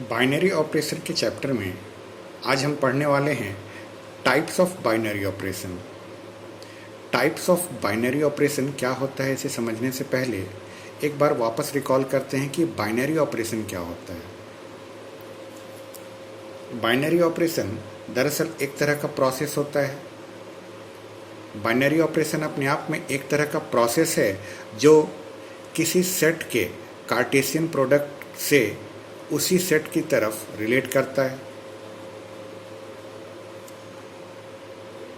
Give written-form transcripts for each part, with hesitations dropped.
Binary operation के chapter में आज हम पढ़ने वाले हैं types of binary operation. Types of binary operation क्या होता है, इसे समझने से पहले एक बार वापस रिकॉल करते हैं कि बाइनरी ऑपरेशन क्या होता है। बाइनरी ऑपरेशन दरअसल एक तरह का प्रोसेस होता है। बाइनरी ऑपरेशन अपने आप में एक तरह का प्रोसेस है जो किसी सेट के कार्टेशियन प्रोडक्ट से उसी सेट की तरफ रिलेट करता है।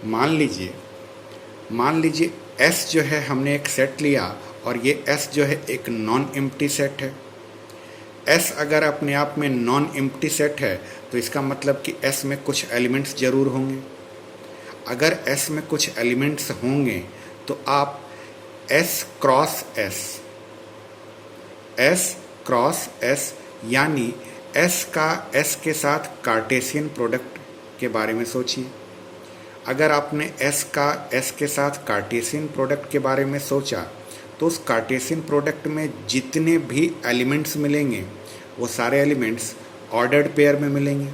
मान लीजिए S जो है, हमने एक सेट लिया और ये S जो है एक नॉन एम्प्टी सेट है। S अगर अपने आप में नॉन एम्प्टी सेट है तो इसका मतलब कि S में कुछ एलिमेंट्स जरूर होंगे। अगर S में कुछ एलिमेंट्स होंगे तो आप S क्रॉस S यानी S का S के साथ कार्टेशियन प्रोडक्ट के बारे में सोचिए। अगर आपने S का S के साथ कार्टेशियन प्रोडक्ट के बारे में सोचा तो उस कार्टेशियन प्रोडक्ट में जितने भी एलिमेंट्स मिलेंगे वो सारे एलिमेंट्स ऑर्डर्ड पेयर में मिलेंगे।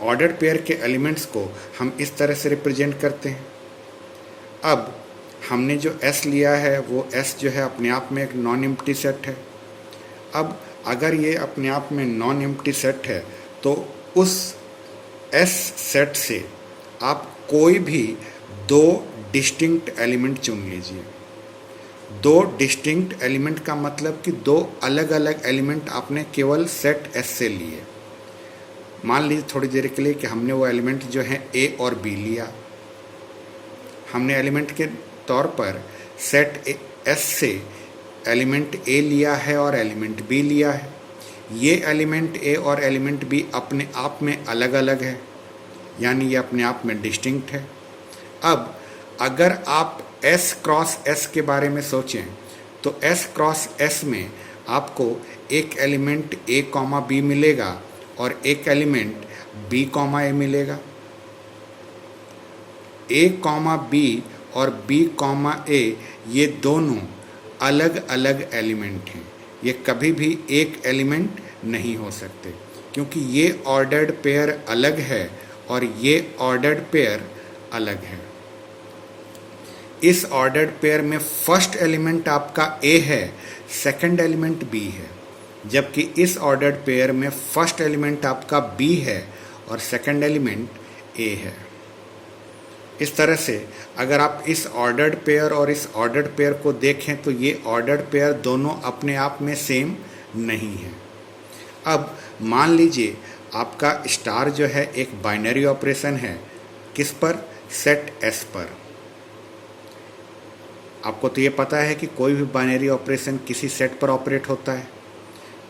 ऑर्डर्ड पेयर के एलिमेंट्स को हम इस तरह से रिप्रेजेंट करते हैं। अब हमने जो S लिया है वो S जो है अपने आप में एक नॉन एम्प्टी सेट है। अब अगर ये अपने आप में नॉन एम्प्टी सेट है तो उस S सेट से आप कोई भी दो डिस्टिंक्ट एलिमेंट चुन लीजिए। दो डिस्टिंक्ट एलिमेंट का मतलब कि दो अलग अलग एलिमेंट आपने केवल सेट S से लिए। मान लीजिए थोड़ी देर के लिए कि हमने वो एलिमेंट जो है A और B लिया। हमने एलिमेंट के तौर पर सेट S से एलिमेंट A लिया है और एलिमेंट B लिया है। ये एलिमेंट A और एलिमेंट B अपने आप में अलग अलग है, यानी ये अपने आप में डिस्टिंक्ट है। अब अगर आप S क्रॉस S के बारे में सोचें तो S क्रॉस S में आपको एक एलिमेंट A कॉमा B मिलेगा और एक एलिमेंट B कॉमा A मिलेगा। A कॉमा B और B कॉमा A ये दोनों अलग अलग एलिमेंट हैं। ये कभी भी एक एलिमेंट नहीं हो सकते क्योंकि ये ऑर्डर्ड पेयर अलग है और ये ऑर्डर्ड पेयर अलग है। इस ऑर्डर्ड पेयर में फर्स्ट एलिमेंट आपका A है, सेकंड एलिमेंट B है, जबकि इस ऑर्डर्ड पेयर में फर्स्ट एलिमेंट आपका B है और सेकंड एलिमेंट A है। इस तरह से अगर आप इस ऑर्डर्ड पेयर और इस ऑर्डर्ड पेयर को देखें तो ये ऑर्डर्ड पेयर दोनों अपने आप में सेम नहीं है। अब मान लीजिए आपका स्टार जो है एक बाइनरी ऑपरेशन है, किस पर? सेट S पर। आपको तो ये पता है कि कोई भी बाइनरी ऑपरेशन किसी सेट पर ऑपरेट होता है,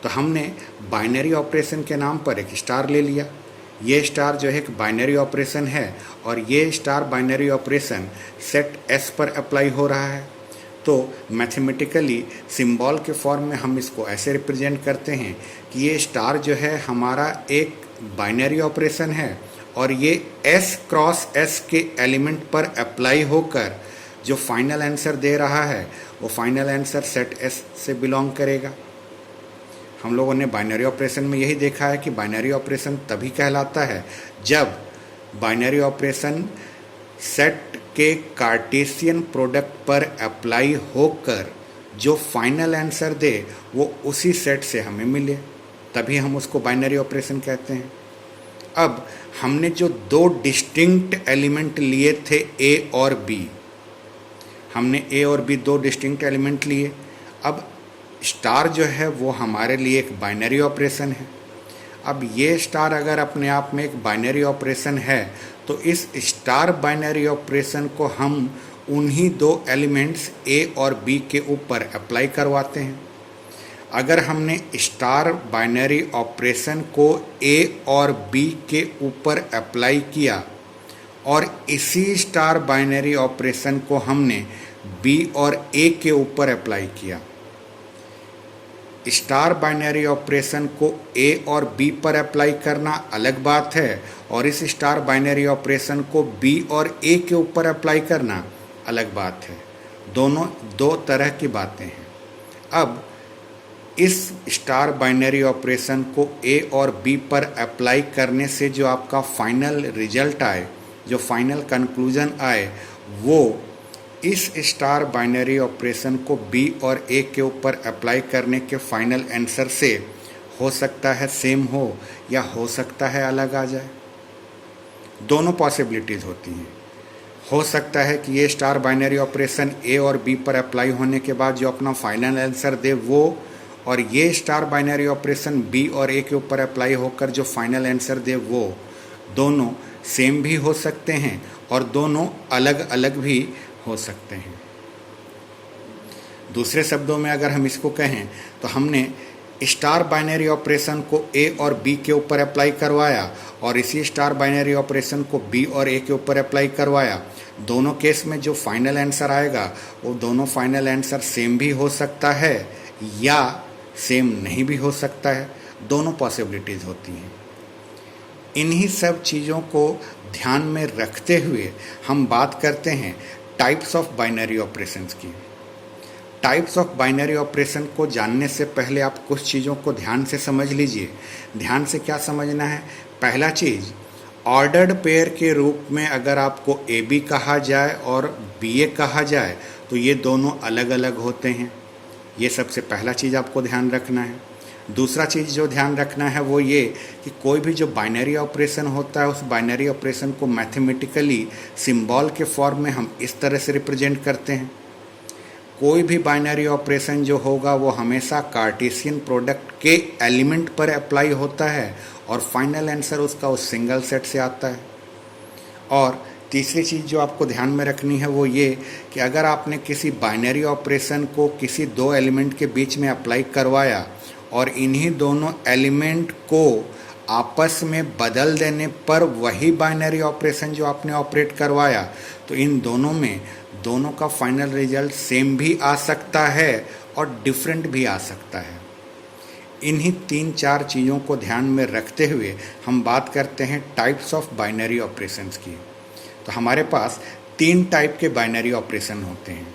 तो हमने बाइनरी ऑपरेशन के नाम पर एक स्टार ले लिया। ये स्टार जो है एक बाइनरी ऑपरेशन है और ये star binary operation set S पर अप्लाई हो रहा है। तो मैथमेटिकली सिंबल के फॉर्म में हम इसको ऐसे रिप्रेजेंट करते हैं कि ये स्टार जो है हमारा एक बाइनरी ऑपरेशन है और ये S क्रॉस S के एलिमेंट पर अप्लाई होकर जो फाइनल आंसर दे रहा है वो फाइनल आंसर सेट S से बिलोंग करेगा। हम लोगों ने बाइनरी ऑपरेशन में यही देखा है कि बाइनरी ऑपरेशन तभी कहलाता है जब बाइनरी ऑपरेशन सेट के कार्टेशियन प्रोडक्ट पर अप्लाई होकर जो फाइनल आंसर दे वो उसी सेट से हमें मिले, तभी हम उसको बाइनरी ऑपरेशन कहते हैं। अब हमने जो दो डिस्टिंक्ट एलिमेंट लिए थे A और B, हमने A और B दो डिस्टिंक्ट एलिमेंट लिए। अब स्टार जो है वो हमारे लिए एक बाइनरी ऑपरेशन है। अब ये स्टार अगर अपने आप में एक बाइनरी ऑपरेशन है तो इस स्टार बाइनरी ऑपरेशन को हम उन्हीं दो एलिमेंट्स A और B के ऊपर अप्लाई करवाते हैं। अगर हमने स्टार बाइनरी ऑपरेशन को A और B के ऊपर अप्लाई किया और इसी स्टार बाइनरी ऑपरेशन को हमने B और A के ऊपर अप्लाई किया, स्टार बाइनरी ऑपरेशन को A और B पर अप्लाई करना अलग बात है और इस स्टार बाइनरी ऑपरेशन को B और A के ऊपर अप्लाई करना अलग बात है। दोनों दो तरह की बातें हैं। अब इस स्टार बाइनरी ऑपरेशन को ए और बी पर अप्लाई करने से जो आपका फाइनल रिजल्ट आए, जो फाइनल कंक्लूजन आए, वो इस स्टार बाइनरी ऑपरेशन को बी और ए के ऊपर अप्लाई करने के फाइनल आंसर से हो सकता है सेम हो या हो सकता है अलग आ जाए। दोनों पॉसिबिलिटीज़ होती हैं। हो सकता है कि ये स्टार बाइनरी ऑपरेशन ए और बी पर अप्लाई होने के बाद जो अपना फाइनल आंसर दे वो, और ये स्टार बाइनरी ऑपरेशन बी और ए के ऊपर अप्लाई होकर जो फाइनल आंसर दे वो, दोनों सेम भी हो सकते हैं और दोनों अलग अलग भी हो सकते हैं। दूसरे शब्दों में अगर हम इसको कहें तो हमने स्टार बाइनरी ऑपरेशन को ए और बी के ऊपर अप्लाई करवाया और इसी स्टार बाइनरी ऑपरेशन को बी और ए के ऊपर अप्लाई करवाया। दोनों केस में जो फाइनल आंसर आएगा वो दोनों फाइनल आंसर सेम भी हो सकता है या सेम नहीं भी हो सकता है। दोनों पॉसिबिलिटीज़ होती हैं। इन्हीं सब चीज़ों को ध्यान में रखते हुए हम बात करते हैं टाइप्स ऑफ बाइनरी ऑपरेशंस की। टाइप्स ऑफ बाइनरी ऑपरेशन को जानने से पहले आप कुछ चीज़ों को ध्यान से समझ लीजिए। ध्यान से क्या समझना है? पहला चीज़, ऑर्डर्ड पेयर के रूप में अगर आपको ए बी कहा जाए और बी ए कहा जाए तो ये दोनों अलग अलग होते हैं। ये सबसे पहला चीज़ आपको ध्यान रखना है। दूसरा चीज़ जो ध्यान रखना है वो ये कि कोई भी जो बाइनरी ऑपरेशन होता है उस बाइनरी ऑपरेशन को मैथमेटिकली सिंबल के फॉर्म में हम इस तरह से रिप्रेजेंट करते हैं। कोई भी बाइनरी ऑपरेशन जो होगा वो हमेशा कार्टेशियन प्रोडक्ट के एलिमेंट पर अप्लाई होता है और फाइनल आंसर उसका उस सिंगल सेट से आता है। और तीसरी चीज़ जो आपको ध्यान में रखनी है वो ये कि अगर आपने किसी बाइनरी ऑपरेशन को किसी दो एलिमेंट के बीच में अप्लाई करवाया और इन्हीं दोनों एलिमेंट को आपस में बदल देने पर वही बाइनरी ऑपरेशन जो आपने ऑपरेट करवाया, तो इन दोनों में दोनों का फाइनल रिजल्ट सेम भी आ सकता है और डिफरेंट भी आ सकता है। इन्हीं 3-4 चीज़ों को ध्यान में रखते हुए हम बात करते हैं टाइप्स ऑफ बाइनरी ऑपरेशंस की। तो हमारे पास 3 टाइप के बाइनरी ऑपरेशन होते हैं।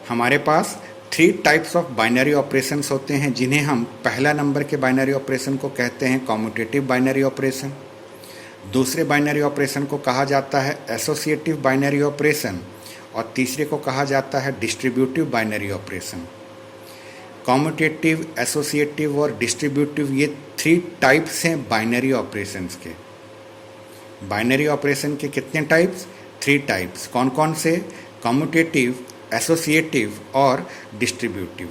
हमारे पास 3 टाइप्स ऑफ बाइनरी ऑपरेशंस होते हैं जिन्हें हम पहला नंबर के बाइनरी ऑपरेशन को कहते हैं कॉम्यूटेटिव बाइनरी ऑपरेशन। दूसरे बाइनरी ऑपरेशन को कहा जाता है एसोसिएटिव बाइनरी ऑपरेशन और तीसरे को कहा जाता है distributive binary operation. Commutative, associative और डिस्ट्रीब्यूटिव ये 3 टाइप्स हैं बाइनरी ऑपरेशंस के। बाइनरी ऑपरेशन के कितने टाइप्स? 3 टाइप्स। कौन कौन से? कॉम्यूटेटिव, एसोसिएटिव और डिस्ट्रीब्यूटिव।